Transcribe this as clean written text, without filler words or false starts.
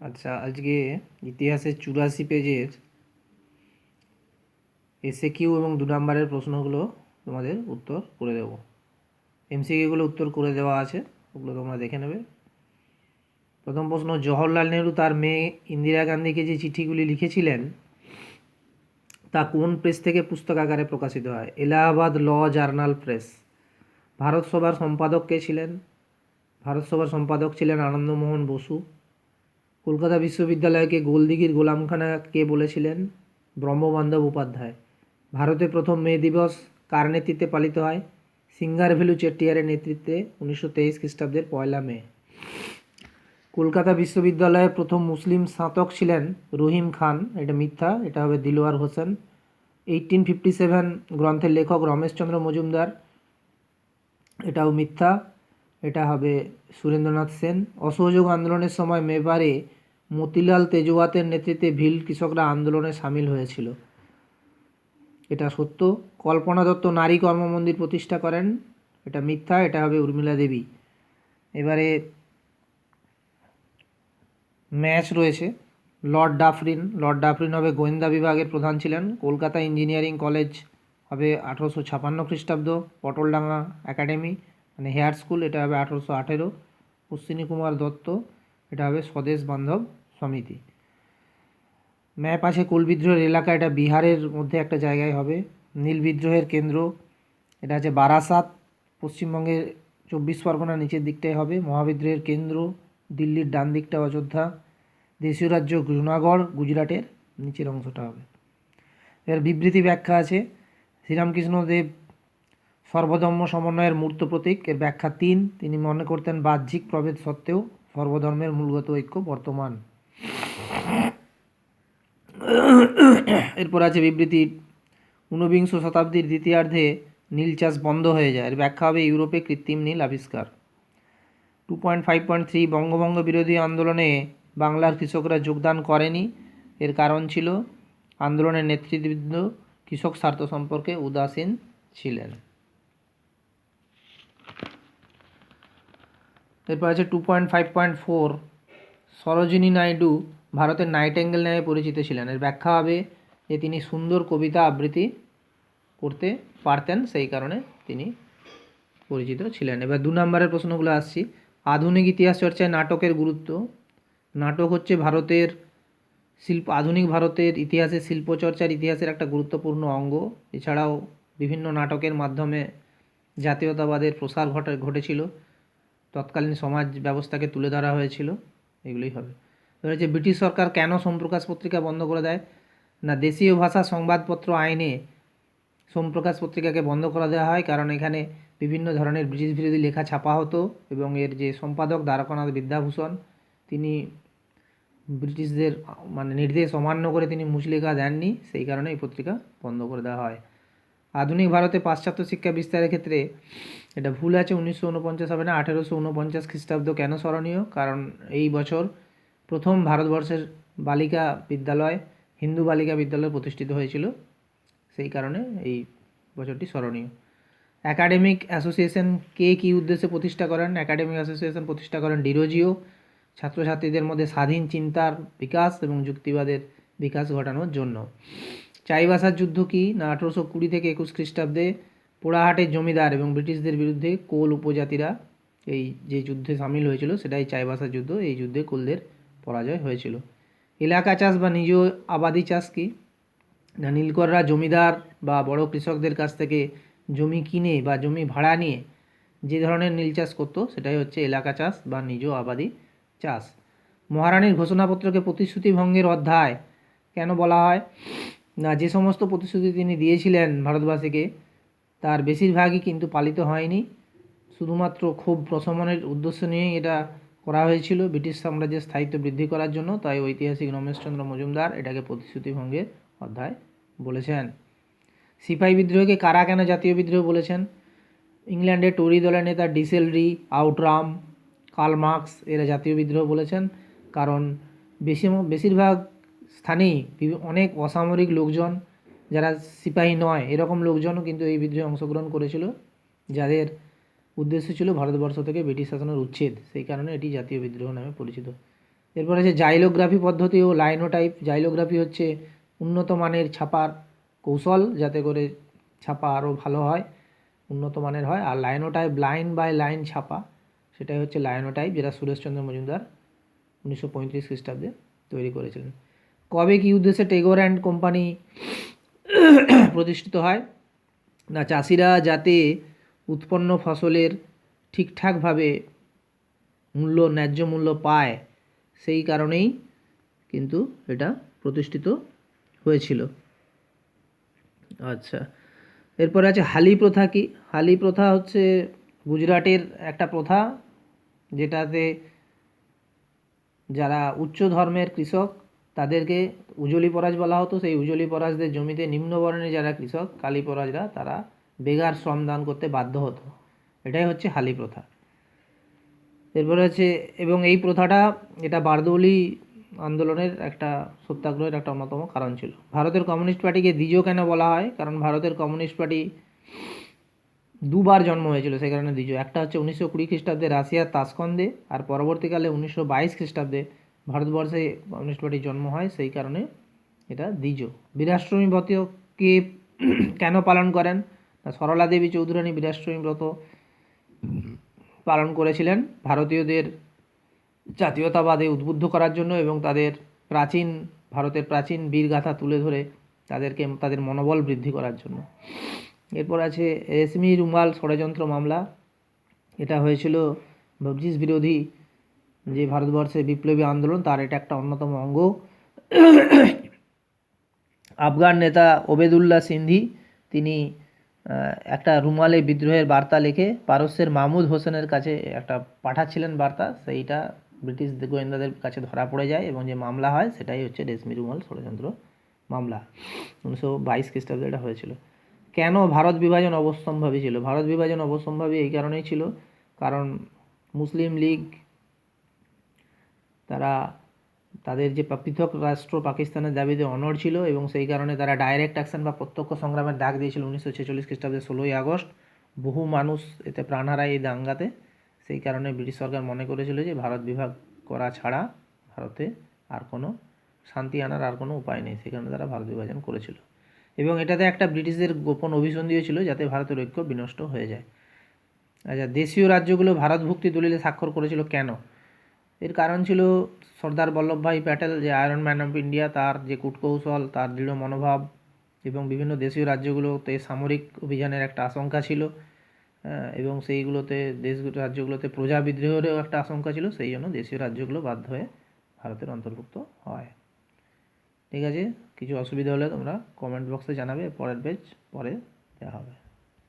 আচ্ছা, আজকে ইতিহাসের 84 পেজের এসএকিউ এবং 2 নম্বরের প্রশ্নগুলো তোমাদের উত্তর করে দেবো। এমসিকিউগুলো উত্তর করে দেওয়া আছে, ওগুলো তোমরা দেখে নেবে। প্রথম প্রশ্ন, জওহরলাল নেহরু তার মেয়ে ইন্দিরা গান্ধীকে যে চিঠিগুলি লিখেছিলেন তা কোন প্রেস থেকে পুস্তক আকারে প্রকাশিত হয়? এলাহাবাদ ল জার্নাল প্রেস। ভারত সভার সম্পাদক কে ছিলেন? ভারত সভার সম্পাদক ছিলেন আনন্দমোহন বসু। কলকাতা বিশ্ববিদ্যালয়কে গোলদিঘির গোলামখানা কে বলেছিলেন? ব্রহ্মবান্ধব উপাধ্যায়। ভারতে প্রথম মে দিবস কার নেতৃত্বে পালিত হয়? সিঙ্গারভেলু চেট্টিয়ারের নেতৃত্বে 1923 খ্রিস্টাব্দের 1 মে। কলকাতা বিশ্ববিদ্যালয়ের প্রথম মুসলিম স্নাতক ছিলেন রহিম খান। এটা মিথ্যা, এটা হবে দিলওয়ার হোসেন। 1857 গ্রন্থের লেখক রমেশচন্দ্র মজুমদার। এটাও মিথ্যা, এটা হবে সুরেন্দ্রনাথ সেন। অসহযোগ আন্দোলনের সময় মেবারে মতিলাল তেজওয়াতের নেতৃত্বে ভিল কৃষকরা আন্দোলনে সামিল হয়েছিল। এটা সত্য। কল্পনা দত্ত নারী কর্মমন্দির প্রতিষ্ঠা করেন। এটা মিথ্যা, এটা হবে উর্মিলা দেবী। এবারে ম্যাচ রয়েছে। লর্ড ডাফরিন হবে গোয়েন্দা বিভাগের প্রধান ছিলেন। কলকাতা ইঞ্জিনিয়ারিং কলেজ হবে 1856 খ্রিস্টাব্দ। পটলডাঙ্গা একাডেমি মানে হেয়ার স্কুল, এটা হবে 1818। অশ্বিনী কুমার দত্ত, এটা হবে স্বদেশ বান্ধব সমিতি। ম্যাপ আছে কোল বিদ্রোহের এলাকা, এটা বিহারের মধ্যে একটা জায়গায় হবে। নীল বিদ্রোহের কেন্দ্র, এটা আছে বারাসাত, পশ্চিমবঙ্গের 24 পরগনা নিচের দিকটায় হবে। মহাবিদ্রোহের কেন্দ্র দিল্লির ডান দিকটা অযোধ্যা। দেশীয় রাজ্য জুনাগড় গুজরাটের নিচের অংশটা হবে। এর বিবৃতি ব্যাখ্যা আছে। শ্রীরামকৃষ্ণদেব সর্বধর্ম সমন্বয়ের মূর্ত প্রতীক। এর ব্যাখ্যা 3। তিনি মনে করতেন বাহ্যিক প্রভেদ সত্ত্বেও সর্বধর্মের মূলগত ঐক্য বর্তমান। এরপর আছে বিবৃতি, 19বিংশ শতাব্দীর দ্বিতীয়ার্ধে নীল চাষ বন্ধ হয়ে যায়। এর ব্যাখ্যা হবে ইউরোপে কৃত্রিম নীল আবিষ্কার। 2.5.3 বঙ্গভঙ্গ বিরোধী আন্দোলনে বাংলার কৃষকরা যোগদান করেনি। এর কারণ ছিল আন্দোলনের নেতৃবৃন্দ কৃষক স্বার্থ সম্পর্কে উদাসীন ছিলেন। এরপর আছে 2.5.4 সরোজিনী নাইডু ভারতের নাইটেঙ্গেল নামে পরিচিত ছিলেন। এর ব্যাখ্যা হবে যে তিনি সুন্দর কবিতা আবৃত্তি করতে পারতেন, সেই কারণে তিনি পরিচিত ছিলেন। এবার 2 নম্বরের প্রশ্নগুলো আসছি। আধুনিক ইতিহাস চর্চায় নাটকের গুরুত্ব। নাটক হচ্ছে আধুনিক ভারতের ইতিহাসে শিল্পচর্চার ইতিহাসের একটা গুরুত্বপূর্ণ অঙ্গ। এছাড়াও বিভিন্ন নাটকের মাধ্যমে জাতীয়তাবাদের প্রসার ঘটেছিল, তৎকালীন সমাজ ব্যবস্থাকে তুলে ধরা হয়েছিল, এগুলোই হবে। এবার হচ্ছে ব্রিটিশ সরকার কেন সোমপ্রকাশ পত্রিকা বন্ধ করে দেয়? না, দেশীয় ভাষা সংবাদপত্র আইনে সোমপ্রকাশ পত্রিকাকে বন্ধ করে দেওয়া হয়, কারণ এখানে বিভিন্ন ধরনের ব্রিটিশ বিরোধী লেখা ছাপা হতো এবং এর যে সম্পাদক দ্বারকানাথ বিদ্যাভূষণ, তিনি ব্রিটিশদের নির্দেশ অমান্য করে তিনি মুচলেখা দেননি, সেই কারণে এই পত্রিকা বন্ধ করে দেওয়া হয়। আধুনিক ভারতে পাশ্চাত্য শিক্ষা বিস্তারের ক্ষেত্রে এটা ভুল আছে, 1949 হবে না, 1849 খ্রিস্টাব্দ কেন স্মরণীয়? কারণ এই বছর প্রথম ভারতবর্ষের বালিকা বিদ্যালয়, হিন্দু বালিকা বিদ্যালয় প্রতিষ্ঠিত হয়েছিল, সেই কারণে এই বছরটি স্মরণীয়। একাডেমিক অ্যাসোসিয়েশন কে কী উদ্দেশ্যে প্রতিষ্ঠা করেন? একাডেমিক অ্যাসোসিয়েশন প্রতিষ্ঠা করেন ডিরোজিও, ছাত্রছাত্রীদের মধ্যে স্বাধীন চিন্তার বিকাশ এবং যুক্তিবাদের বিকাশ ঘটানোর জন্য। চাইবাসার যুদ্ধ কি? না, 1820 থেকে 21 খ্রিস্টাব্দে পোড়াহাটের জমিদার এবং ব্রিটিশদের বিরুদ্ধে কোল উপজাতিরা এই যে যুদ্ধে সামিল হয়েছিল সেটাই চাইবাসার যুদ্ধ। এই যুদ্ধে কোলদের পরাজয় হয়েছিল। এলাকা চাষ বা নিজ আবাদি চাষ কি? না, নীলকররা জমিদার বা বড় কৃষকদের কাছ থেকে জমি কিনে বা জমি ভাড়া নিয়ে যে ধরনের নীল চাষ করতো সেটাই হচ্ছে এলাকা চাষ বা নিজ আবাদি চাষ। মহারানীর ঘোষণাপত্রকে প্রতিশ্রুতি ভঙ্গের অধ্যায় কেন বলা হয়? না, যে সমস্ত প্রতিশ্রুতি তিনি দিয়েছিলেন ভারতবাসীকে তার বেশিরভাগই কিন্তু পালিত হয়নি। শুধুমাত্র ক্ষোভ প্রশমনের উদ্দেশ্য নিয়েই এটা করা হয়েছিল, ব্রিটিশ সাম্রাজ্যের স্থায়িত্ব বৃদ্ধি করার জন্য। তাই ঐতিহাসিক রমেশচন্দ্র মজুমদার এটাকে প্রতিশ্রুতি ভঙ্গের অধ্যায় বলেছেন। সিপাহী বিদ্রোহকে কারা কেন জাতীয় বিদ্রোহ বলেছেন? ইংল্যান্ডের টরি দলের নেতা ডিসেলরি, আউটরাম, কার্ল মার্কস এরা জাতীয় বিদ্রোহ বলেছেন, কারণ বেশিরভাগ স্থানেই অনেক অসামরিক লোকজন যারা সিপাহী নয় এরকম লোকজনও কিন্তু এই বিদ্রোহে অংশগ্রহণ করেছিল, যাদের উদ্দেশ্য ছিল ভারতবর্ষ থেকে ব্রিটিশ শাসনের উচ্ছেদ, সেই কারণে এটি জাতীয় বিদ্রোহ নামে পরিচিত। এরপর আছে জাইলোগ্রাফি পদ্ধতি ও লাইনোটাইপ। জাইলোগ্রাফি হচ্ছে উন্নত মানের ছাপার কৌশল, যাতে করে ছাপা আরও ভালো হয়, উন্নত মানের হয়। আর লাইনোটাইপ লাইন বাই লাইন ছাপা, সেটাই হচ্ছে লাইনোটাইপ, যেটা সুরেশচন্দ্র মজুমদার 1935 খ্রিস্টাব্দে তৈরি করেছিলেন। কবে কী উদ্দেশ্যে টেগোর অ্যান্ড কোম্পানি প্রতিষ্ঠিত হয়? না, চাষিরা যাতে উৎপন্ন ফসলের ঠিকঠাকভাবে ন্যায্য মূল্য পায়, সেই কারণেই কিন্তু এটা প্রতিষ্ঠিত হয়েছিল। আচ্ছা, এরপরে আছে হালি প্রথা কি? হালি প্রথা হচ্ছে গুজরাটের একটা প্রথা, যেটাতে যারা উচ্চ ধর্মের কৃষক তাদেরকে উজলি পরাজ বলা হতো। সেই উজলি পরাজদের জমিতে নিম্নবর্ণের যারা কৃষক কালী পরাজরা, তারা বেগার শ্রমদান করতে বাধ্য হতো। এটাই হচ্ছে হালি প্রথা। এরপরে হচ্ছে, এবং এই প্রথাটা, এটা বারদৌলি আন্দোলনের একটা সত্যাগ্রহের একটা অন্যতম কারণ ছিল। ভারতের কমিউনিস্ট পার্টিকে দ্বিজ কেন বলা হয়? কারণ ভারতের কমিউনিস্ট পার্টি দুবার জন্ম হয়েছিল, সেই কারণে দ্বিজ। একটা হচ্ছে 1920 খ্রিস্টাব্দে রাশিয়ার তাসকন্দে, আর পরবর্তীকালে 1922 খ্রিস্টাব্দে ভারতবর্ষে কমিউনিস্ট পার্টির জন্ম হয়, সেই কারণে এটা দ্বিজ। বীরাষ্ট্রমী ব্রতকে কেন পালন করেন? সরলা দেবী চৌধুরানী বীরাষ্ট্রমী ব্রত পালন করেছিলেন ভারতীয়দের জাতীয়তাবাদে উদ্বুদ্ধ করার জন্য, এবং তাদের ভারতের প্রাচীন বীরগাথা তুলে ধরে তাদের মনোবল বৃদ্ধি করার জন্য। এরপর আছে রেশমি রুমাল ষড়যন্ত্র মামলা। এটা হয়েছিল ব্রিটিশ বিরোধী যে ভারতবর্ষে বিপ্লবী আন্দোলন, তার এটা একটা অন্যতম অঙ্গ। আফগান নেতা ওবেদুল্লাহ সিন্ধি, তিনি একটা রুমালে বিদ্রোহের বার্তা লিখে পারস্যের মাহমুদ হোসেনের কাছে একটা পাঠাচ্ছিলেন বার্তা, সেইটা ব্রিটিশ গোয়েন্দাদের কাছে ধরা পড়ে যায়, এবং যে মামলা হয় সেটাই হচ্ছে রেশমি রুমাল ষড়যন্ত্র মামলা। 1922 খ্রিস্টাব্দে এটা হয়েছিল। কেন ভারত বিভাজন অবশ্যম্ভাবী ছিল? ভারত বিভাজন অবশ্যম্ভাবী এই কারণেই ছিল, কারণ মুসলিম লীগ তাদের যে পৃথক রাষ্ট্র পাকিস্তানের দাবিতে অনড় ছিল, এবং সেই কারণে তারা ডাইরেক্ট অ্যাকশন বা প্রত্যক্ষ সংগ্রামের ডাক দিয়েছিল 1946 খ্রিস্টাব্দে 16ই আগস্ট। বহু মানুষ এতে প্রাণ হারায় এই দাঙ্গাতে। সেই কারণে ব্রিটিশ সরকার মনে করেছিল যে ভারত বিভাগ করা ছাড়া ভারতে আর কোনো শান্তি আনার আর কোনো উপায় নেই, সেই কারণে তারা ভারত বিভাজন করেছিল। এবং এটাতে একটা ব্রিটিশদের গোপন অভিসন্ধিও ছিল, যাতে ভারতের ঐক্য বিনষ্ট হয়ে যায়। আচ্ছা, দেশীয় রাজ্যগুলো ভারতভুক্তি দলিলে স্বাক্ষর করেছিল কেন? এর কারণ ছিল সর্দার বল্লভভাই প্যাটেল, যে আয়রন ম্যান অফ ইন্ডিয়া, তার যে কূটকৌশল, তার দৃঢ় মনোভাব, এবং বিভিন্ন দেশীয় রাজ্যগুলোতে সামরিক অভিযানের একটা আশঙ্কা ছিল, এবং সেইগুলোতে রাজ্যগুলোতে প্রজা বিদ্রোহেরও একটা আশঙ্কা ছিল, সেই জন্য দেশীয় রাজ্যগুলো বাধ্য হয়ে ভারতের অন্তর্ভুক্ত হয়। ঠিক আছে, কিছু অসুবিধা হলে তোমরা কমেন্ট বক্সে জানাবে, পরের পেজ পরে দেওয়া হবে।